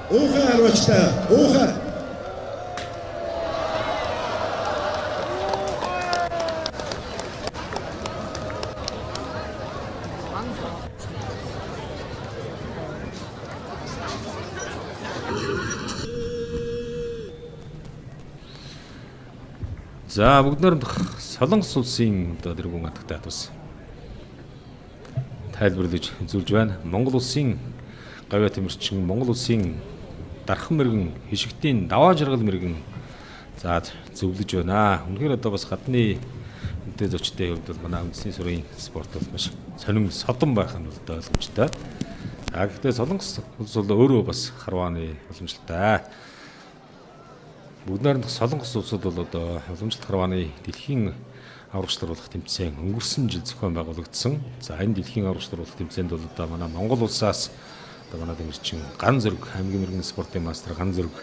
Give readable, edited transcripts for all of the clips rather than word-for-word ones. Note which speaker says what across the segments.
Speaker 1: Уухай харуулжтай. Уухай.
Speaker 2: За бүгд найрамдах Солонгос улсын одоо тэргүүн хатагтай бас тайлбарлаж үзүүлж байна. Монгол улсын гавьяа тэмэрчин, Монгол улсын дархан мэрэгэн, хишигтийн даваа жаргал мэрэгэн за зөвлөж байна. Үнэхээр одоо бас гадны үнэтэй зочдын хувьд бол манай үндэсний сурын спорт бол маш сонин содон байх нь бол ойлгомжтой. За гэхдээ Солонгос улс бол өөрөө бас харвааны уламжлалтай. Бүгд найрамдах Солонгос улсууд бол одоо уламжлалт харвааны дэлхийн аврагчлуулах тэмцээн өнгөрсөн жил зохион байгуулагдсан. За энэ дэлхийн аврагчлуулах тэмцээнд бол одоо манай Монгол улсаас одоо манай тэмэрчин ган зөрөг хамгийн мэрэгэн спортын мастер ган зөрөг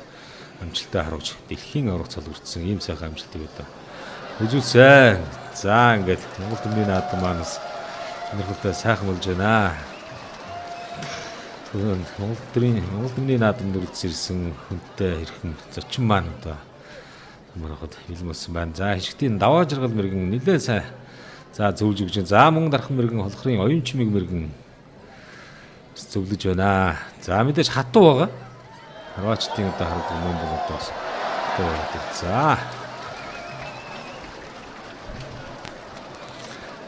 Speaker 2: амжилттай харуулж дэлхийн аврагт цолгордсон ийм сайхан амжилтыг одоо үзүүлсэн. За ингээд Монгол төмний наадам маань бас өнөрхөлтэй сайхан болж байна. Монгол төмний наадамд үргэлжлсэн хүнтэй хэрхэн зочин маань одоо маргад бэлмэлсэн байна. За хишгтийн даваа жаргал мэрэгэн нэлээд сайн за зөвлөж өгч. За мөн дархан мэрэгэн холхрын оюун чимэг мэрэгэн зөвлөж байна. За мэдээж хатуу байгаа. Харваачдын одоо хардаг юм бол одоо бас за.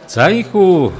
Speaker 2: За ийхүү